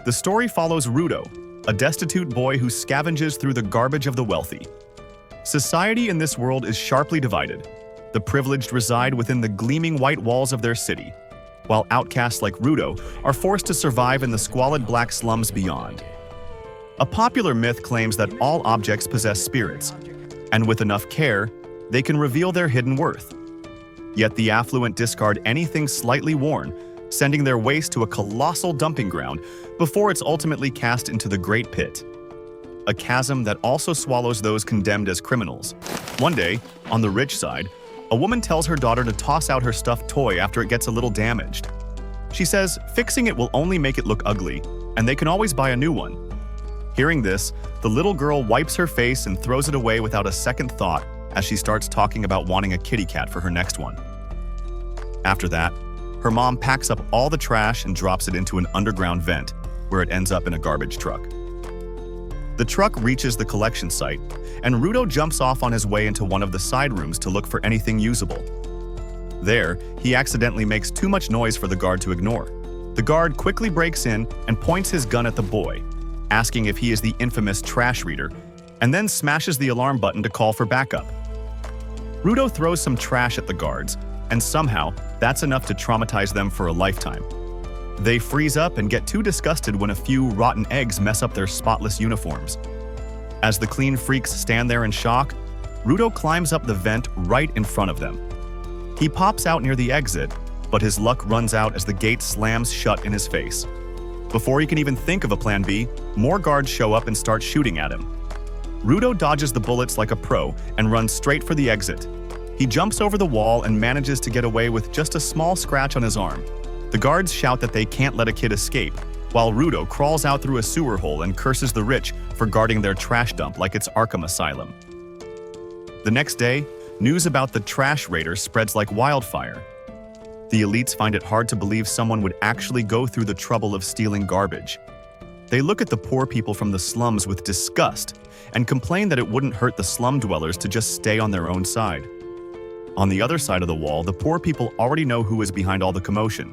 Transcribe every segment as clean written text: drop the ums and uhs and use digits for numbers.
The story follows Rudo, a destitute boy who scavenges through the garbage of the wealthy. Society in this world is sharply divided. The privileged reside within the gleaming white walls of their city, while outcasts like Rudo are forced to survive in the squalid black slums beyond. A popular myth claims that all objects possess spirits, and with enough care, they can reveal their hidden worth. Yet the affluent discard anything slightly worn, sending their waste to a colossal dumping ground before it's ultimately cast into the Great Pit. A chasm that also swallows those condemned as criminals. One day, on the rich side, a woman tells her daughter to toss out her stuffed toy after it gets a little damaged. She says fixing it will only make it look ugly, and they can always buy a new one. Hearing this, the little girl wipes her face and throws it away without a second thought as she starts talking about wanting a kitty cat for her next one. After that, her mom packs up all the trash and drops it into an underground vent, where it ends up in a garbage truck. The truck reaches the collection site, and Rudo jumps off on his way into one of the side rooms to look for anything usable. There, he accidentally makes too much noise for the guard to ignore. The guard quickly breaks in and points his gun at the boy, asking if he is the infamous trash reader, and then smashes the alarm button to call for backup. Rudo throws some trash at the guards, and somehow, that's enough to traumatize them for a lifetime. They freeze up and get too disgusted when a few rotten eggs mess up their spotless uniforms. As the clean freaks stand there in shock, Rudo climbs up the vent right in front of them. He pops out near the exit, but his luck runs out as the gate slams shut in his face. Before he can even think of a plan B, more guards show up and start shooting at him. Rudo dodges the bullets like a pro and runs straight for the exit. He jumps over the wall and manages to get away with just a small scratch on his arm. The guards shout that they can't let a kid escape, while Rudo crawls out through a sewer hole and curses the rich for guarding their trash dump like it's Arkham Asylum. The next day, news about the trash raider spreads like wildfire. The elites find it hard to believe someone would actually go through the trouble of stealing garbage. They look at the poor people from the slums with disgust and complain that it wouldn't hurt the slum dwellers to just stay on their own side. On the other side of the wall, the poor people already know who is behind all the commotion,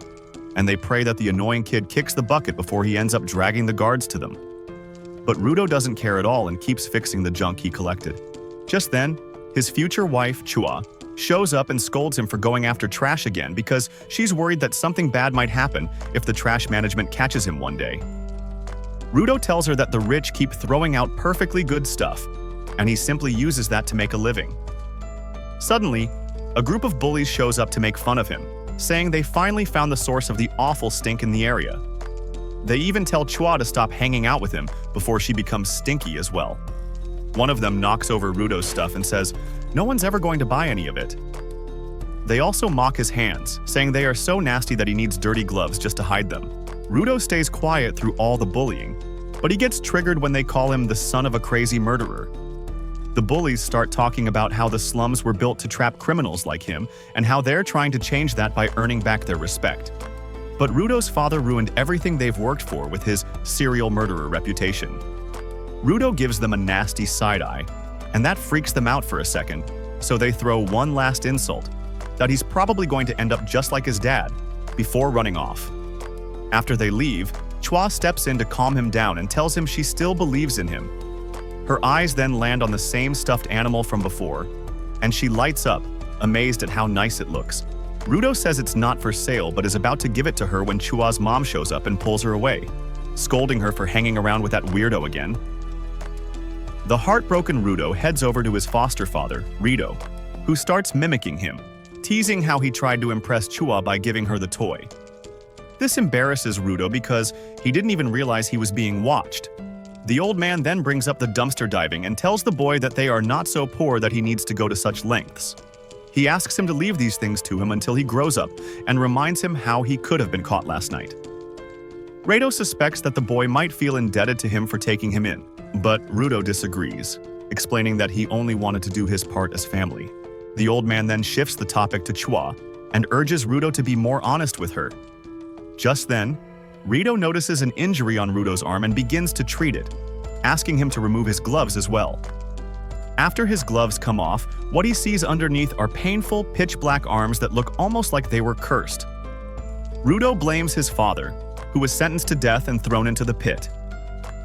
and they pray that the annoying kid kicks the bucket before he ends up dragging the guards to them. But Rudo doesn't care at all and keeps fixing the junk he collected. Just then, his future wife, Chua, shows up and scolds him for going after trash again because she's worried that something bad might happen if the trash management catches him one day. Rudo tells her that the rich keep throwing out perfectly good stuff, and he simply uses that to make a living. Suddenly, a group of bullies shows up to make fun of him, saying they finally found the source of the awful stink in the area. They even tell Chua to stop hanging out with him before she becomes stinky as well. One of them knocks over Rudo's stuff and says, "No one's ever going to buy any of it." They also mock his hands, saying they are so nasty that he needs dirty gloves just to hide them. Rudo stays quiet through all the bullying, but he gets triggered when they call him the son of a crazy murderer. The bullies start talking about how the slums were built to trap criminals like him and how they're trying to change that by earning back their respect. But Rudo's father ruined everything they've worked for with his serial murderer reputation. Rudo gives them a nasty side-eye, and that freaks them out for a second, so they throw one last insult, that he's probably going to end up just like his dad, before running off. After they leave, Chua steps in to calm him down and tells him she still believes in him. Her eyes then land on the same stuffed animal from before, and she lights up, amazed at how nice it looks. Rudo says it's not for sale but is about to give it to her when Chua's mom shows up and pulls her away, scolding her for hanging around with that weirdo again. The heartbroken Rudo heads over to his foster father, Rudo, who starts mimicking him, teasing how he tried to impress Chua by giving her the toy. This embarrasses Rudo because he didn't even realize he was being watched. The old man then brings up the dumpster diving and tells the boy that they are not so poor that he needs to go to such lengths. He asks him to leave these things to him until he grows up and reminds him how he could have been caught last night. Rudo suspects that the boy might feel indebted to him for taking him in, but Rudo disagrees, explaining that he only wanted to do his part as family. The old man then shifts the topic to Chua and urges Rudo to be more honest with her. Just then, Rudo notices an injury on Rudo's arm and begins to treat it, asking him to remove his gloves as well. After his gloves come off, what he sees underneath are painful, pitch-black arms that look almost like they were cursed. Rudo blames his father, who was sentenced to death and thrown into the pit.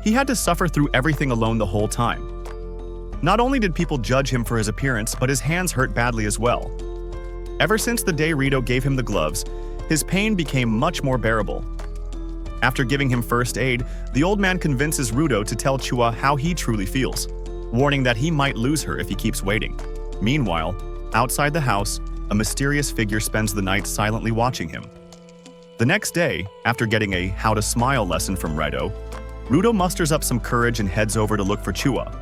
He had to suffer through everything alone the whole time. Not only did people judge him for his appearance, but his hands hurt badly as well. Ever since the day Rudo gave him the gloves, his pain became much more bearable. After giving him first aid, the old man convinces Rudo to tell Chua how he truly feels, warning that he might lose her if he keeps waiting. Meanwhile, outside the house, a mysterious figure spends the night silently watching him. The next day, after getting a how to smile lesson from Rudo musters up some courage and heads over to look for Chua.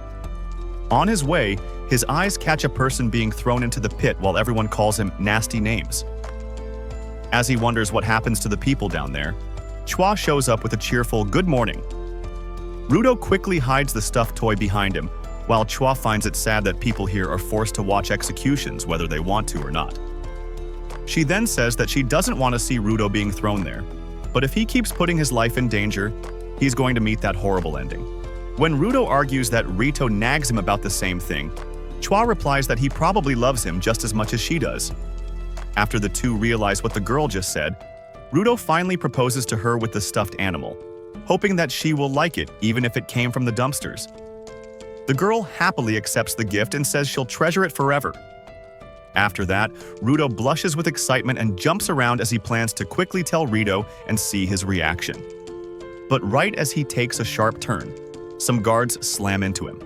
On his way, his eyes catch a person being thrown into the pit while everyone calls him nasty names. As he wonders what happens to the people down there, Chua shows up with a cheerful "good morning." Rudo quickly hides the stuffed toy behind him, while Chua finds it sad that people here are forced to watch executions whether they want to or not. She then says that she doesn't want to see Rudo being thrown there, but if he keeps putting his life in danger, he's going to meet that horrible ending. When Rudo argues that Rito nags him about the same thing, Chua replies that he probably loves him just as much as she does. After the two realize what the girl just said, Rudo finally proposes to her with the stuffed animal, hoping that she will like it even if it came from the dumpsters. The girl happily accepts the gift and says she'll treasure it forever. After that, Rudo blushes with excitement and jumps around as he plans to quickly tell Rito and see his reaction. But right as he takes a sharp turn, some guards slam into him.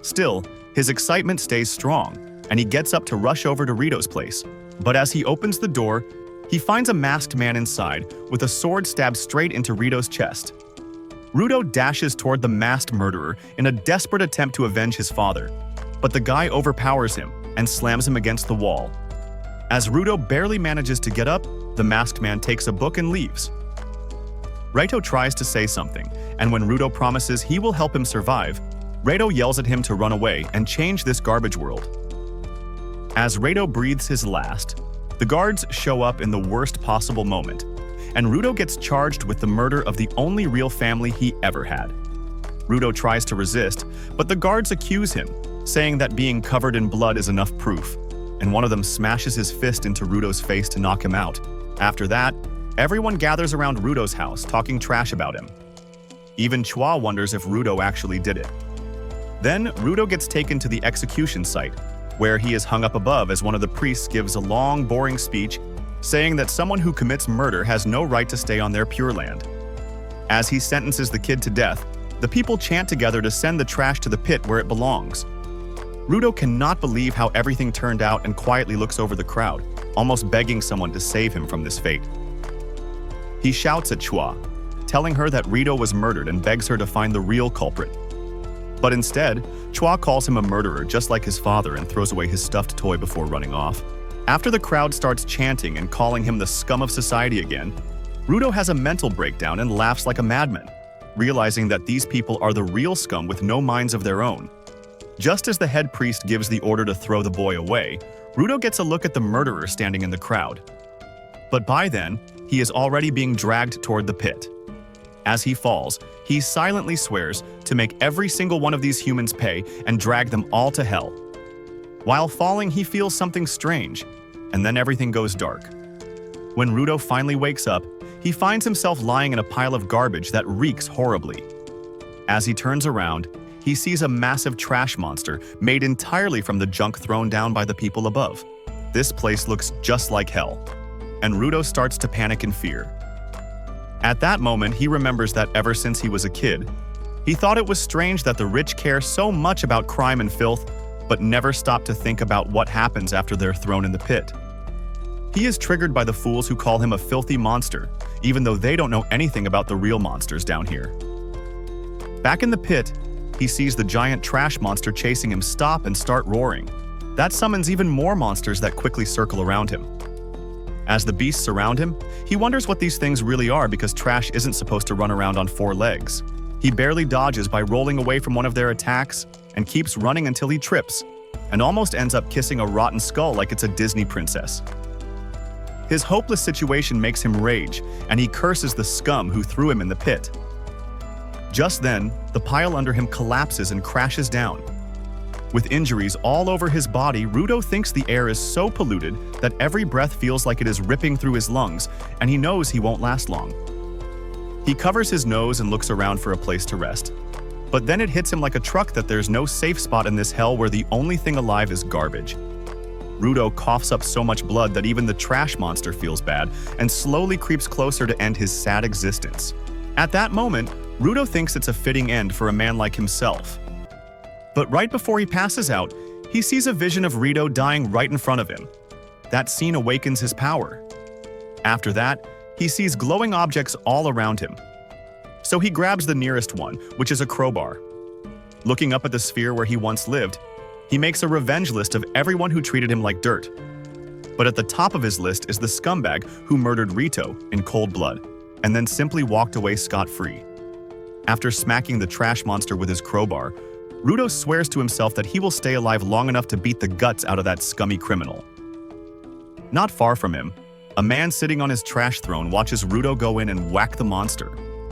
Still, his excitement stays strong, and he gets up to rush over to Rito's place. But as he opens the door, he finds a masked man inside with a sword stabbed straight into Rito's chest. Rudo dashes toward the masked murderer in a desperate attempt to avenge his father, but the guy overpowers him and slams him against the wall. As Rudo barely manages to get up, the masked man takes a book and leaves. Rito tries to say something, and when Rudo promises he will help him survive, Rito yells at him to run away and change this garbage world. As Rito breathes his last, the guards show up in the worst possible moment, and Rudo gets charged with the murder of the only real family he ever had. Rudo tries to resist, but the guards accuse him, saying that being covered in blood is enough proof, and one of them smashes his fist into Rudo's face to knock him out. After that, everyone gathers around Rudo's house talking trash about him. Even Chua wonders if Rudo actually did it. Then, Rudo gets taken to the execution site, where he is hung up above as one of the priests gives a long, boring speech saying that someone who commits murder has no right to stay on their Pure Land. As he sentences the kid to death, the people chant together to send the trash to the pit where it belongs. Rudo cannot believe how everything turned out and quietly looks over the crowd, almost begging someone to save him from this fate. He shouts at Chua, telling her that Rito was murdered and begs her to find the real culprit. But instead, Chua calls him a murderer just like his father and throws away his stuffed toy before running off. After the crowd starts chanting and calling him the scum of society again, Rudo has a mental breakdown and laughs like a madman, realizing that these people are the real scum with no minds of their own. Just as the head priest gives the order to throw the boy away, Rudo gets a look at the murderer standing in the crowd. But by then, he is already being dragged toward the pit. As he falls, he silently swears to make every single one of these humans pay and drag them all to hell. While falling, he feels something strange, and then everything goes dark. When Rudo finally wakes up, he finds himself lying in a pile of garbage that reeks horribly. As he turns around, he sees a massive trash monster made entirely from the junk thrown down by the people above. This place looks just like hell, and Rudo starts to panic in fear. At that moment, he remembers that ever since he was a kid, he thought it was strange that the rich care so much about crime and filth, but never stop to think about what happens after they're thrown in the pit. He is triggered by the fools who call him a filthy monster, even though they don't know anything about the real monsters down here. Back in the pit, he sees the giant trash monster chasing him stop and start roaring. That summons even more monsters that quickly circle around him. As the beasts surround him, he wonders what these things really are because trash isn't supposed to run around on 4 legs. He barely dodges by rolling away from one of their attacks and keeps running until he trips, and almost ends up kissing a rotten skull like it's a Disney princess. His hopeless situation makes him rage, and he curses the scum who threw him in the pit. Just then, the pile under him collapses and crashes down. With injuries all over his body, Rudo thinks the air is so polluted that every breath feels like it is ripping through his lungs, and he knows he won't last long. He covers his nose and looks around for a place to rest. But then it hits him like a truck that there's no safe spot in this hell where the only thing alive is garbage. Rudo coughs up so much blood that even the trash monster feels bad and slowly creeps closer to end his sad existence. At that moment, Rudo thinks it's a fitting end for a man like himself. But right before he passes out, he sees a vision of Rudo dying right in front of him. That scene awakens his power. After that, he sees glowing objects all around him. So he grabs the nearest one, which is a crowbar. Looking up at the sphere where he once lived, he makes a revenge list of everyone who treated him like dirt. But at the top of his list is the scumbag who murdered Rito in cold blood, and then simply walked away scot-free. After smacking the trash monster with his crowbar, Rudo swears to himself that he will stay alive long enough to beat the guts out of that scummy criminal. Not far from him, a man sitting on his trash throne watches Rudo go in and whack the monster.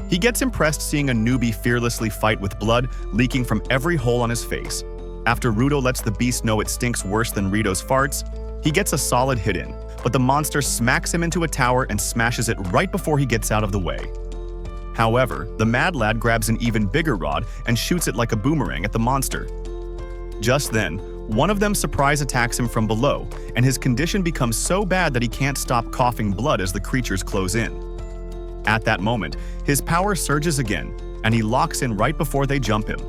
He gets impressed seeing a newbie fearlessly fight with blood leaking from every hole on his face. After Rudo lets the beast know it stinks worse than Rito's farts, he gets a solid hit in, but the monster smacks him into a tower and smashes it right before he gets out of the way. However, the mad lad grabs an even bigger rod and shoots it like a boomerang at the monster. Just then, one of them surprise attacks him from below, and his condition becomes so bad that he can't stop coughing blood as the creatures close in. At that moment, his power surges again, and he locks in right before they jump him.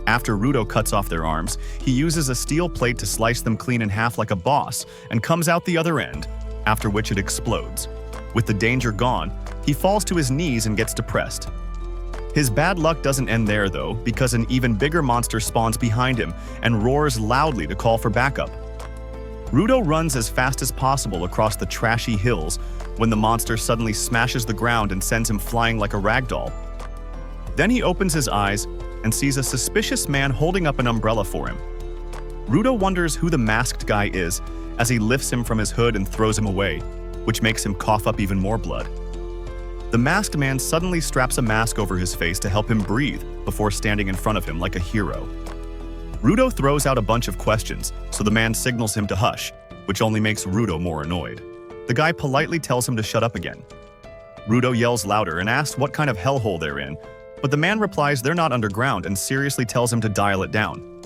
After Rudo cuts off their arms, he uses a steel plate to slice them clean in half like a boss and comes out the other end, after which it explodes. With the danger gone, he falls to his knees and gets depressed. His bad luck doesn't end there though, because an even bigger monster spawns behind him and roars loudly to call for backup. Rudo runs as fast as possible across the trashy hills when the monster suddenly smashes the ground and sends him flying like a ragdoll. Then he opens his eyes and sees a suspicious man holding up an umbrella for him. Rudo wonders who the masked guy is as he lifts him from his hood and throws him away, which makes him cough up even more blood. The masked man suddenly straps a mask over his face to help him breathe before standing in front of him like a hero. Rudo throws out a bunch of questions, so the man signals him to hush, which only makes Rudo more annoyed. The guy politely tells him to shut up again. Rudo yells louder and asks what kind of hellhole they're in, but the man replies they're not underground and seriously tells him to dial it down.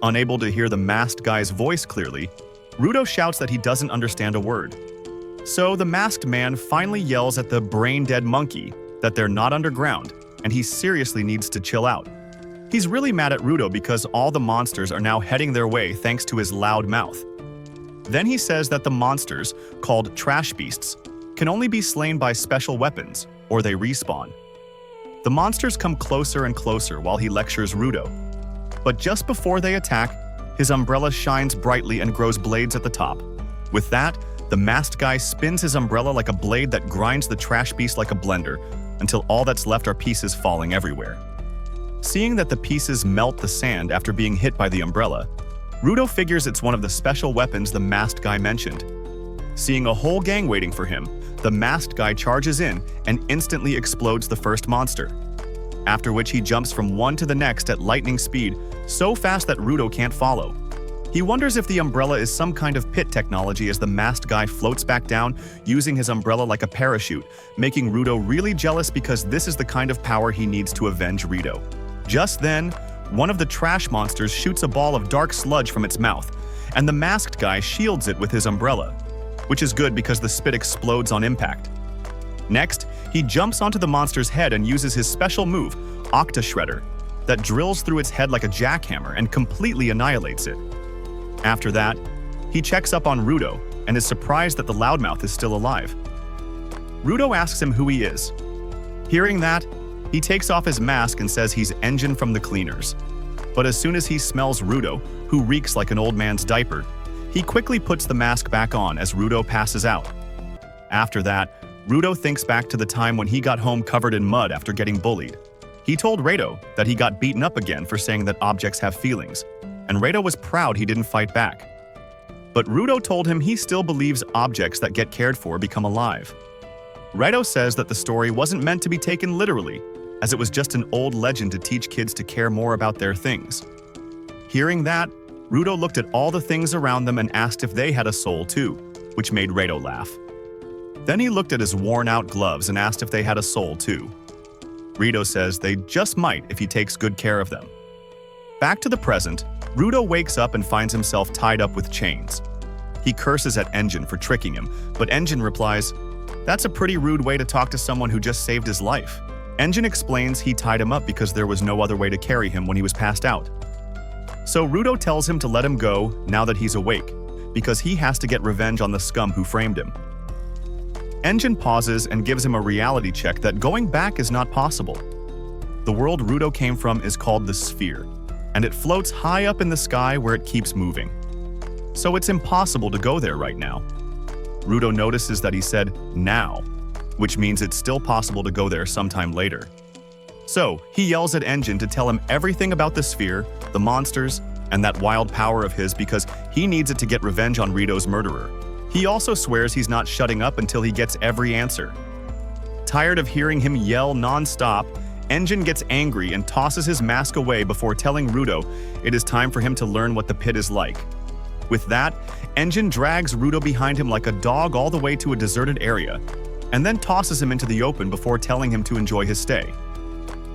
Unable to hear the masked guy's voice clearly, Rudo shouts that he doesn't understand a word. So the masked man finally yells at the brain-dead monkey that they're not underground and he seriously needs to chill out. He's really mad at Rudo because all the monsters are now heading their way thanks to his loud mouth. Then he says that the monsters, called trash beasts, can only be slain by special weapons, or they respawn. The monsters come closer and closer while he lectures Rudo. But just before they attack, his umbrella shines brightly and grows blades at the top. With that, the masked guy spins his umbrella like a blade that grinds the trash beast like a blender, until all that's left are pieces falling everywhere. Seeing that the pieces melt the sand after being hit by the umbrella, Rudo figures it's one of the special weapons the masked guy mentioned. Seeing a whole gang waiting for him, the masked guy charges in and instantly explodes the first monster. After which he jumps from one to the next at lightning speed, so fast that Rudo can't follow. He wonders if the umbrella is some kind of pit technology as the masked guy floats back down, using his umbrella like a parachute, making Rudo really jealous because this is the kind of power he needs to avenge Rito. Just then, one of the trash monsters shoots a ball of dark sludge from its mouth, and the masked guy shields it with his umbrella, which is good because the spit explodes on impact. Next, he jumps onto the monster's head and uses his special move, Octa Shredder, that drills through its head like a jackhammer and completely annihilates it. After that, he checks up on Rudo and is surprised that the loudmouth is still alive. Rudo asks him who he is. Hearing that, he takes off his mask and says he's Engine from the Cleaners. But as soon as he smells Rudo, who reeks like an old man's diaper, he quickly puts the mask back on as Rudo passes out. After that, Rudo thinks back to the time when he got home covered in mud after getting bullied. He told Rudo that he got beaten up again for saying that objects have feelings, and Rudo was proud he didn't fight back. But Rudo told him he still believes objects that get cared for become alive. Rudo says that the story wasn't meant to be taken literally, as it was just an old legend to teach kids to care more about their things. Hearing that, Rudo looked at all the things around them and asked if they had a soul too, which made Rudo laugh. Then he looked at his worn-out gloves and asked if they had a soul too. Rudo says they just might if he takes good care of them. Back to the present, Rudo wakes up and finds himself tied up with chains. He curses at Engine for tricking him, but Engine replies, "That's a pretty rude way to talk to someone who just saved his life." Engine explains he tied him up because there was no other way to carry him when he was passed out. So Rudo tells him to let him go now that he's awake, because he has to get revenge on the scum who framed him. Engine pauses and gives him a reality check that going back is not possible. The world Rudo came from is called the Sphere, and it floats high up in the sky where it keeps moving. So it's impossible to go there right now. Rudo notices that he said now, which means it's still possible to go there sometime later. So he yells at Engine to tell him everything about the Sphere, the monsters, and that wild power of his because he needs it to get revenge on Rudo's murderer. He also swears he's not shutting up until he gets every answer. Tired of hearing him yell non-stop, Engine gets angry and tosses his mask away before telling Rudo it is time for him to learn what the pit is like. With that, Engine drags Rudo behind him like a dog all the way to a deserted area, and then tosses him into the open before telling him to enjoy his stay.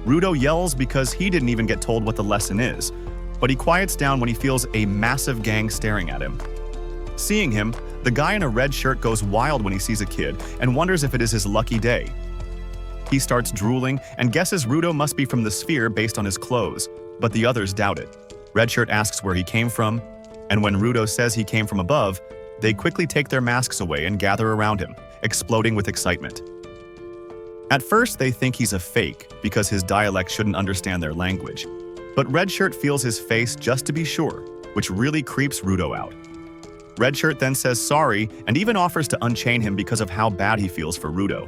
Rudo yells because he didn't even get told what the lesson is, but he quiets down when he feels a massive gang staring at him. Seeing him, the guy in a red shirt goes wild when he sees a kid and wonders if it is his lucky day. He starts drooling and guesses Rudo must be from the Sphere based on his clothes, but the others doubt it. Red shirt asks where he came from, and when Rudo says he came from above, they quickly take their masks away and gather around him, exploding with excitement. At first, they think he's a fake because his dialect shouldn't understand their language, but Red shirt feels his face just to be sure, which really creeps Rudo out. Red shirt then says sorry and even offers to unchain him because of how bad he feels for Rudo,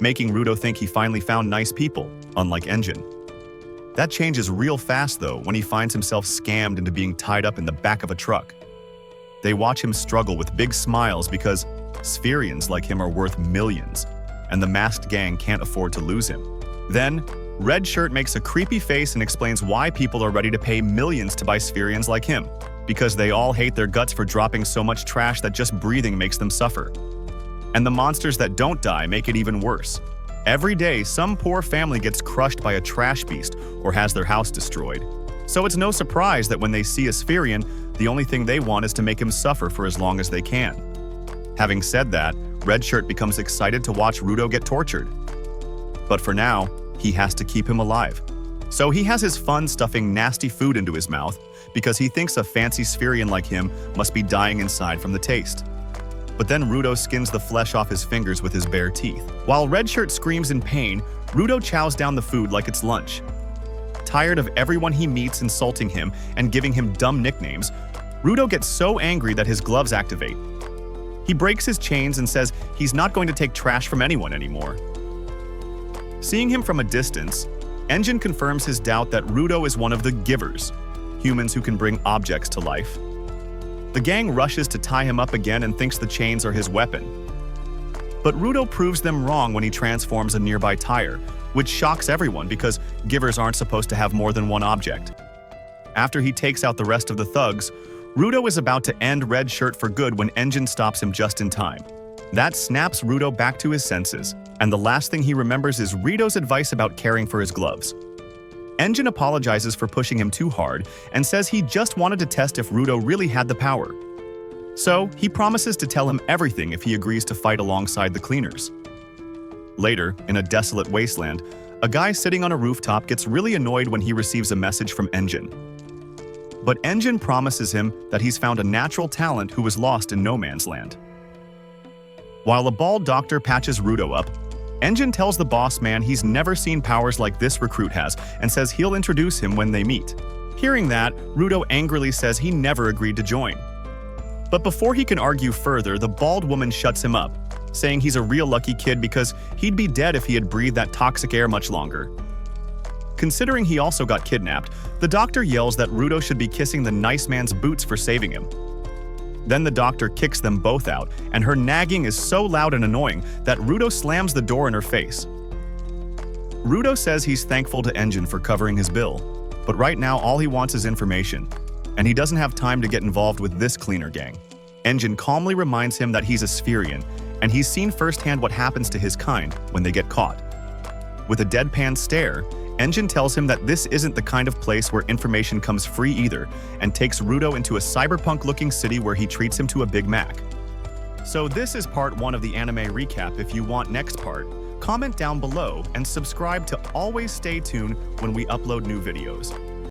making Rudo think he finally found nice people, unlike Engine. That changes real fast though when he finds himself scammed into being tied up in the back of a truck. They watch him struggle with big smiles because Spherians like him are worth millions, and the masked gang can't afford to lose him. Then, Red shirt makes a creepy face and explains why people are ready to pay millions to buy Spherians like him, because they all hate their guts for dropping so much trash that just breathing makes them suffer. And the monsters that don't die make it even worse. Every day, some poor family gets crushed by a trash beast or has their house destroyed. So it's no surprise that when they see a Spherian, the only thing they want is to make him suffer for as long as they can. Having said that, Red shirt becomes excited to watch Rudo get tortured. But for now, he has to keep him alive. So he has his fun stuffing nasty food into his mouth because he thinks a fancy Spherian like him must be dying inside from the taste. But then Rudo skins the flesh off his fingers with his bare teeth. While Red shirt screams in pain, Rudo chows down the food like it's lunch. Tired of everyone he meets insulting him and giving him dumb nicknames, Rudo gets so angry that his gloves activate. He breaks his chains and says he's not going to take trash from anyone anymore. Seeing him from a distance, Engine confirms his doubt that Rudo is one of the givers, humans who can bring objects to life. The gang rushes to tie him up again and thinks the chains are his weapon. But Rudo proves them wrong when he transforms a nearby tire, which shocks everyone because givers aren't supposed to have more than one object. After he takes out the rest of the thugs, Rudo is about to end Red shirt for good when Engine stops him just in time. That snaps Rudo back to his senses, and the last thing he remembers is Rudo's advice about caring for his gloves. Engine apologizes for pushing him too hard and says he just wanted to test if Rudo really had the power. So he promises to tell him everything if he agrees to fight alongside the cleaners. Later, in a desolate wasteland, a guy sitting on a rooftop gets really annoyed when he receives a message from Engine. But Engine promises him that he's found a natural talent who was lost in no man's land. While a bald doctor patches Rudo up, Engine tells the boss man he's never seen powers like this recruit has and says he'll introduce him when they meet. Hearing that, Rudo angrily says he never agreed to join. But before he can argue further, the bald woman shuts him up, saying he's a real lucky kid because he'd be dead if he had breathed that toxic air much longer. Considering he also got kidnapped, the doctor yells that Rudo should be kissing the nice man's boots for saving him. Then the doctor kicks them both out, and her nagging is so loud and annoying that Rudo slams the door in her face. Rudo says he's thankful to Engine for covering his bill, but right now all he wants is information, and he doesn't have time to get involved with this cleaner gang. Engine calmly reminds him that he's a Spherian, and he's seen firsthand what happens to his kind when they get caught. With a deadpan stare, Engine tells him that this isn't the kind of place where information comes free either, and takes Rudo into a cyberpunk-looking city where he treats him to a Big Mac. So this is part 1 of the anime recap. If you want next part, comment down below and subscribe to always stay tuned when we upload new videos.